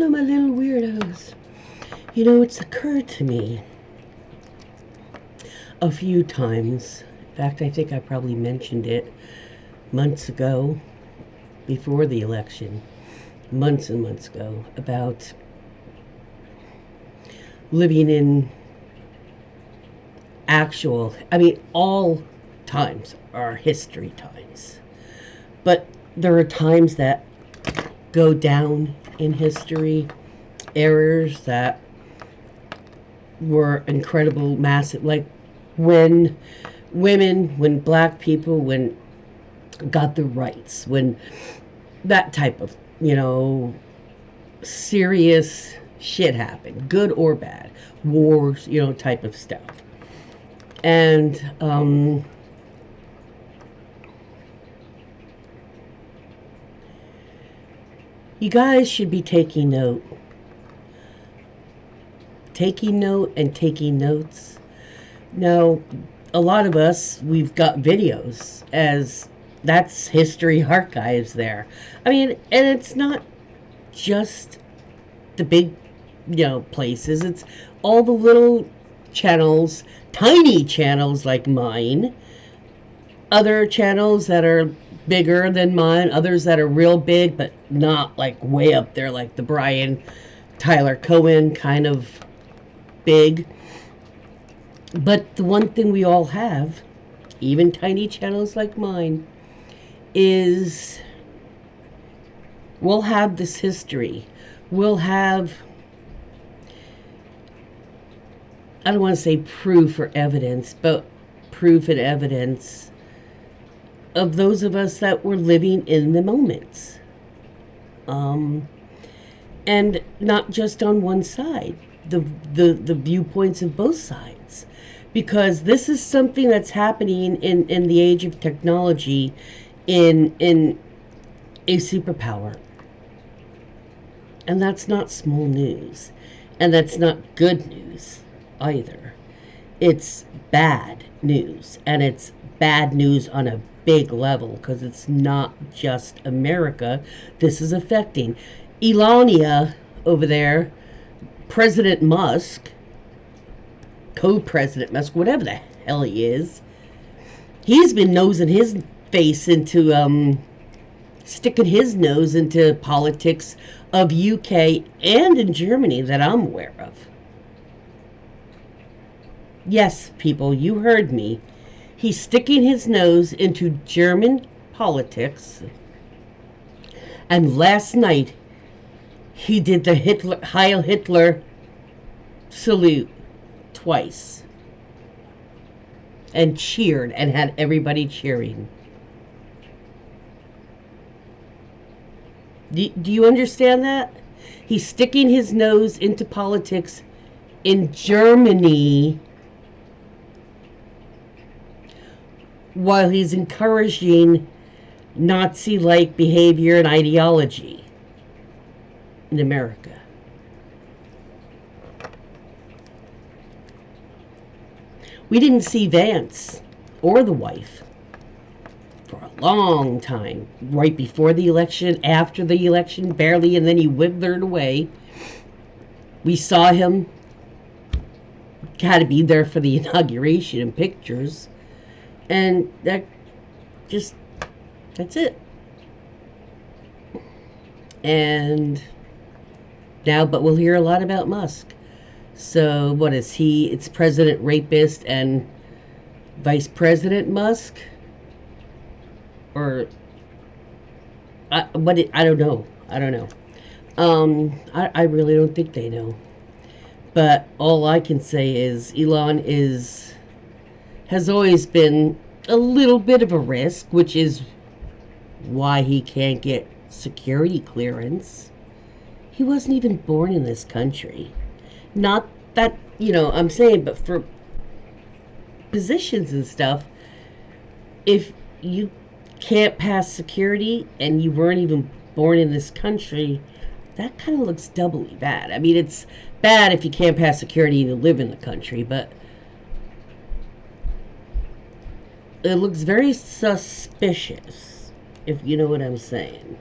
Hello, my little weirdos. You know, it's occurred to me a few times. In fact, I think I probably mentioned it months ago, before the election, months and months ago, about living in all times are history times. But there are times that go down in history, errors that were incredible, massive, like when when black people, when got the rights, when that type of, serious shit happened, good or bad, wars, type of stuff. And you guys should be taking note. Taking note and taking notes. Now, a lot of us, we've got videos, as that's history archives there. I mean, and it's not just the big, places. It's all the little channels, tiny channels like mine, other channels that are bigger than mine, others that are real big, but not like way up there, like the Brian Tyler Cohen kind of big. But the one thing we all have, even tiny channels like mine, is we'll have this history. We'll have, I don't want to say proof or evidence, but proof and evidence of those of us that were living in the moments. And not just on one side, the viewpoints of both sides. Because this is something that's happening in the age of technology, in a superpower. And that's not small news. And that's not good news either. It's bad news. And it's bad news on a big level, because it's not just America this is affecting. Elania over there, President Musk, co-president Musk, whatever the hell he is, he's been nosing his face into, sticking his nose into politics of UK and in Germany that I'm aware of. Yes, people, you heard me. He's sticking his nose into German politics. And last night, he did the Heil Hitler salute twice. And cheered and had everybody cheering. Do you understand that? He's sticking his nose into politics in Germany while he's encouraging Nazi-like behavior and ideology in America. We didn't see Vance or the wife for a long time. Right before the election, after the election, barely, and then he withered away. We saw him, had to be there for the inauguration and pictures. And that's it. And now, but we'll hear a lot about Musk. So what is he? It's President Rapist and Vice President Musk? Or, I don't know. I don't know. I really don't think they know. But all I can say is Elon has always been a little bit of a risk, which is why he can't get security clearance. He wasn't even born in this country. Not that, I'm saying, but for positions and stuff, if you can't pass security and you weren't even born in this country, that kind of looks doubly bad. I mean, it's bad if you can't pass security and you live in the country, but it looks very suspicious, if you know what I'm saying.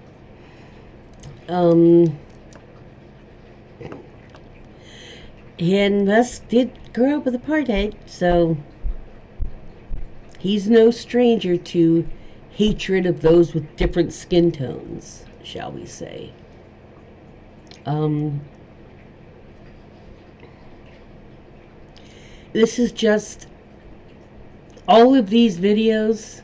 And Musk did grow up with apartheid, so he's no stranger to hatred of those with different skin tones, shall we say. This is just all of these videos.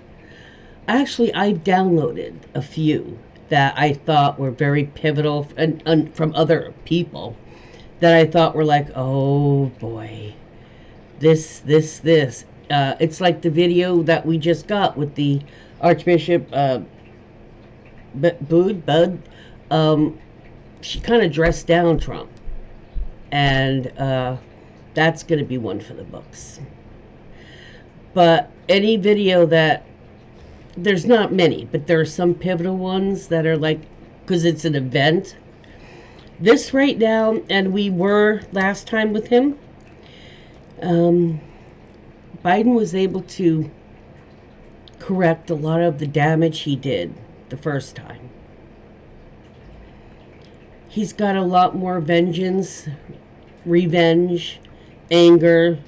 Actually, I downloaded a few that I thought were very pivotal, and from other people that I thought were like, oh boy, this. It's like the video that we just got with the Archbishop Bud. She kind of dressed down Trump, and that's going to be one for the books. But any video that, there's not many, but there are some pivotal ones that are like, because it's an event. This right now, and we were last time with him, Biden was able to correct a lot of the damage he did the first time. He's got a lot more vengeance, revenge, anger,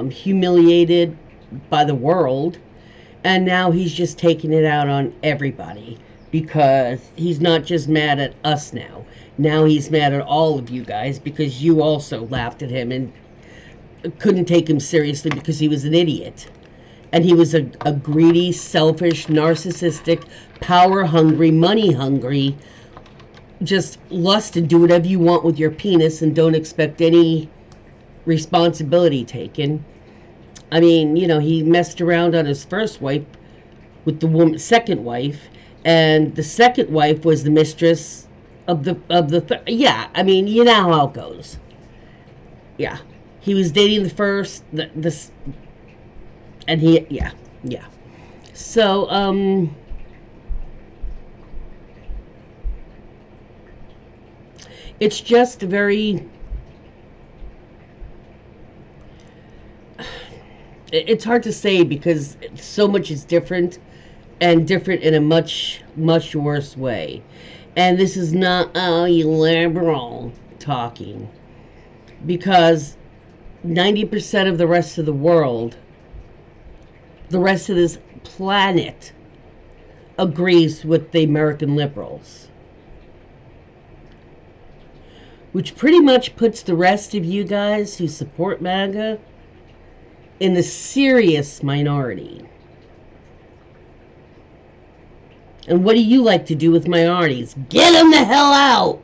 humiliated by the world, and now he's just taking it out on everybody, because he's not just mad at us now. Now he's mad at all of you guys because you also laughed at him and couldn't take him seriously because he was an idiot. And he was a greedy, selfish, narcissistic, power-hungry, money-hungry, just lust and do whatever you want with your penis and don't expect any responsibility taken. I mean, you know, he messed around on his first wife with the second wife, and the second wife was the mistress of the yeah, I mean, you know how it goes. Yeah. He was dating the first, this, and he, yeah. So, it's just very, it's hard to say because so much is different, and different in a much, much worse way. And this is not, oh, you liberal talking, because 90% of the rest of the world, the rest of this planet, agrees with the American liberals, which pretty much puts the rest of you guys who support MAGA in the serious minority. And what do you like to do with minorities? Get them the hell out!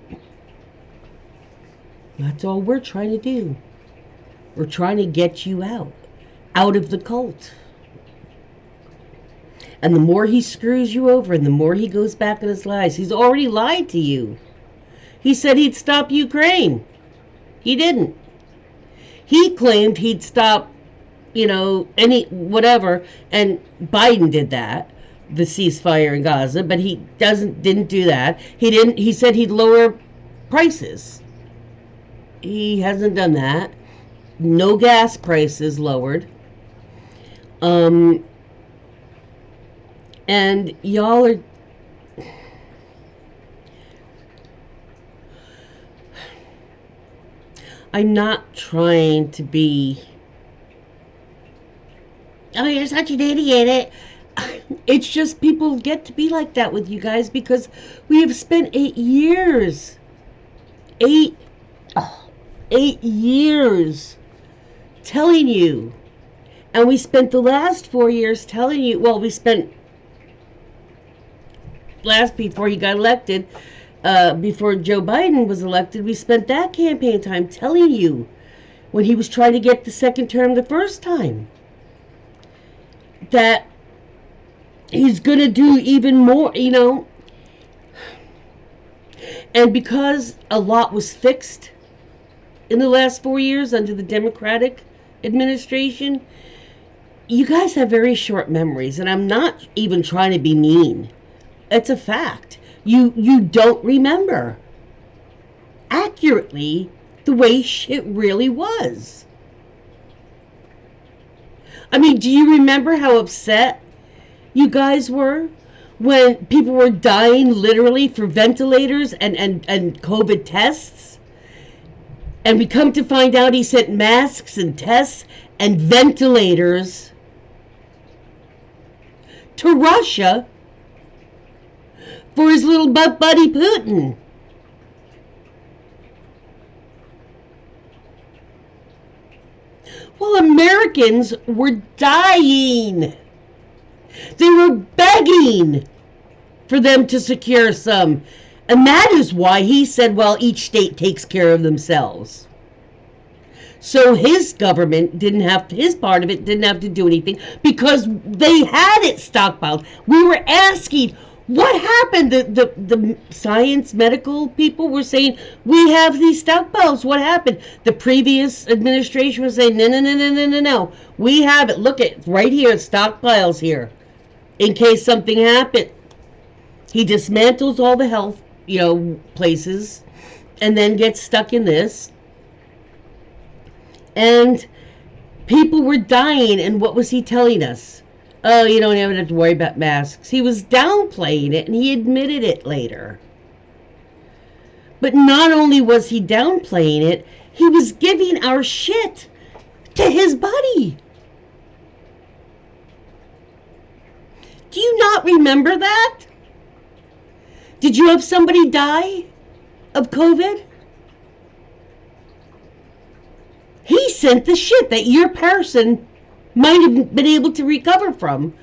That's all we're trying to do. We're trying to get you out of the cult. And the more he screws you over and the more he goes back on his lies, he's already lied to you. He said he'd stop Ukraine. He didn't. He claimed he'd stop, any whatever, and Biden did that, the ceasefire in Gaza, but he didn't do that. He said he'd lower prices. He hasn't done that. No gas prices lowered. And y'all are, I'm not trying to be, oh, you're such an idiot. It's just people get to be like that with you guys because we have spent 8 years. 8 years telling you. And we spent the last 4 years telling you, well, we spent before he got elected, before Joe Biden was elected, we spent that campaign time telling you when he was trying to get the second term the first time that he's going to do even more, And because a lot was fixed in the last 4 years under the Democratic administration, you guys have very short memories, and I'm not even trying to be mean. It's a fact. You don't remember accurately the way shit really was. I mean, do you remember how upset you guys were when people were dying literally for ventilators and COVID tests? And we come to find out he sent masks and tests and ventilators to Russia for his little buddy Putin. Well, Americans were dying. They were begging for them to secure some. And that is why he said, well, each state takes care of themselves. So his government didn't have to, his part of it didn't have to do anything because they had it stockpiled. We were asking, what happened? The science medical people were saying, we have these stockpiles. What happened? The previous administration was saying, no. We have it. Look at right here, stockpiles here, in case something happened. He dismantles all the health, places, and then gets stuck in this. And people were dying, and what was he telling us? Oh, you don't even have to worry about masks. He was downplaying it, and he admitted it later. But not only was he downplaying it, he was giving our shit to his buddy. Do you not remember that? Did you have somebody die of COVID? He sent the shit that your person might have been able to recover from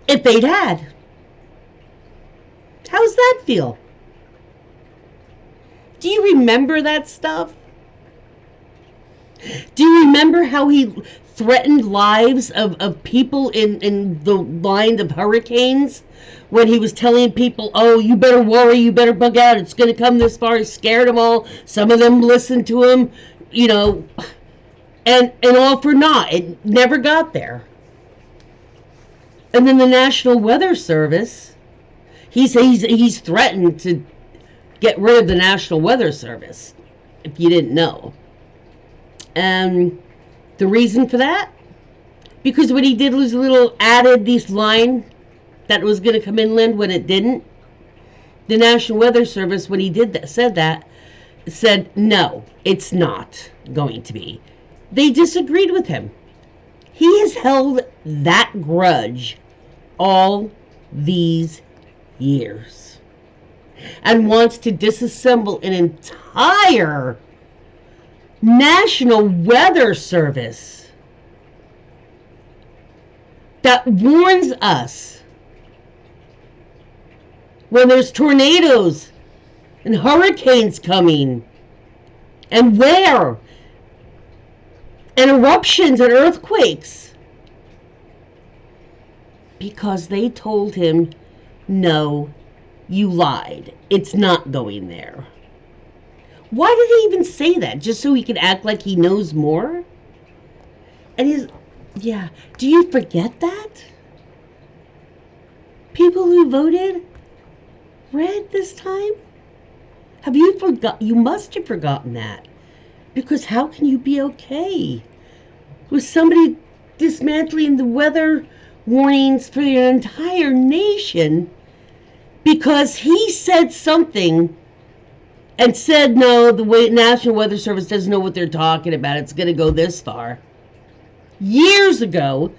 if they'd had. How's that feel? Do you remember that stuff? Do you remember how he threatened lives of people in the line of hurricanes when he was telling people, oh, you better worry, you better bug out, it's going to come this far? He scared them all. Some of them listened to him, and all for naught. It never got there. And then the National Weather Service, he's threatened to get rid of the National Weather Service, if you didn't know. And the reason for that? Because what he did was added this line that was going to come inland when it didn't. The National Weather Service, when he said, no, it's not going to be. They disagreed with him. He has held that grudge all these years and wants to disassemble an entire National Weather Service that warns us when there's tornadoes and hurricanes coming, and where, and eruptions and earthquakes, because they told him, no, you lied. It's not going there. Why did he even say that? Just so he could act like he knows more? And do you forget that? People who voted red this time? Have you forgot? You must have forgotten that. Because how can you be okay with somebody dismantling the weather warnings for the entire nation because he said something and said, no, the National Weather Service doesn't know what they're talking about. It's going to go this far. Years ago,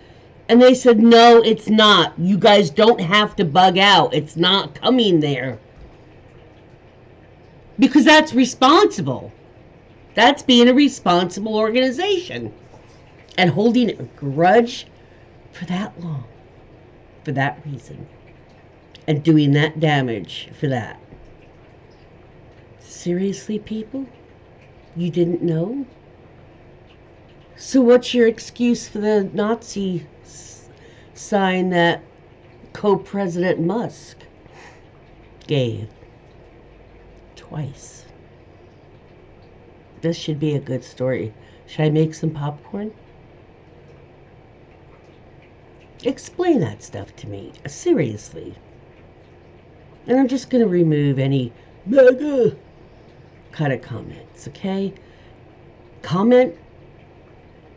and they said, no, it's not. You guys don't have to bug out. It's not coming there. Because that's responsible. That's being a responsible organization. And holding a grudge for that long. For that reason. And doing that damage for that. Seriously, people? You didn't know? So what's your excuse for the Nazi sign that co-president Musk gave? Twice. This should be a good story. Should I make some popcorn? Explain that stuff to me. Seriously. And I'm just going to remove any mega kind of comments, okay? Comment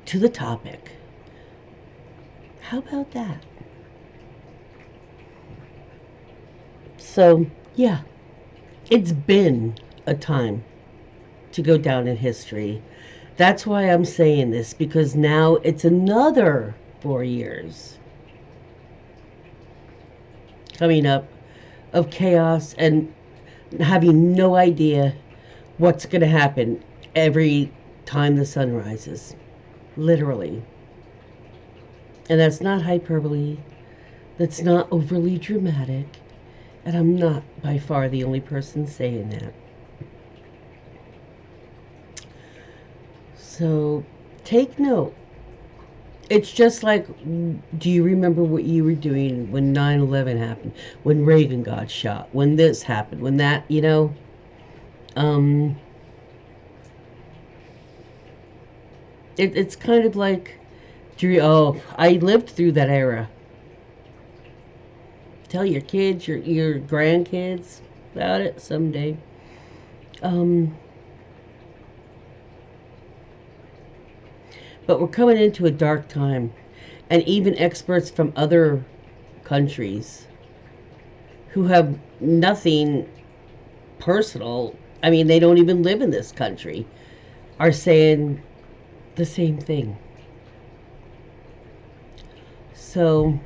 to the topic. How about that? So, yeah. It's been a time to go down in history. That's why I'm saying this, because now it's another 4 years coming up of chaos and having no idea what's going to happen every time the sun rises. Literally. And that's not hyperbole. That's not overly dramatic. And I'm not by far the only person saying that. So take note. It's just like, do you remember what you were doing when 9/11 happened? When Reagan got shot? When this happened? When that, it's kind of like, I lived through that era. Tell your kids, your grandkids about it someday. But we're coming into a dark time, and even experts from other countries who have nothing personal, I mean, they don't even live in this country, are saying the same thing. So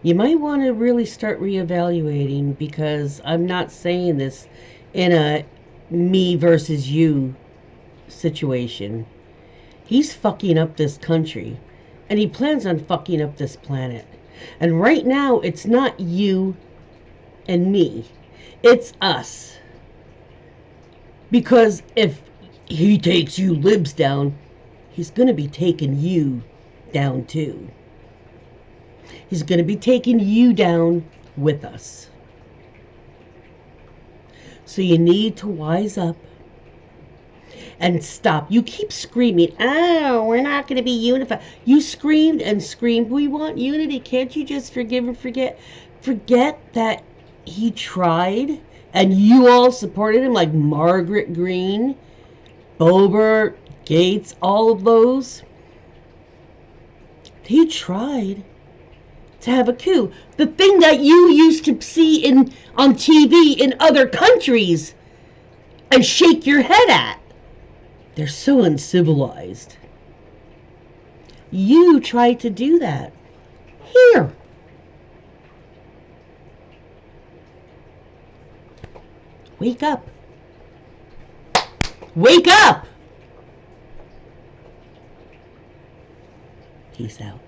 you might want to really start reevaluating, because I'm not saying this in a me versus you situation. He's fucking up this country, and he plans on fucking up this planet. And right now, it's not you and me. It's us. Because if he takes you libs down, he's going to be taking you down too. He's going to be taking you down with us. So you need to wise up and stop. You keep screaming, oh, we're not going to be unified. You screamed and screamed, we want unity. Can't you just forgive and forget? Forget that he tried and you all supported him, like Margaret Greene, Boebert, Gates, all of those. He tried to have a coup. The thing that you used to see on TV in other countries and shake your head at. They're so uncivilized. You tried to do that. Here. Wake up. Wake up! Peace out.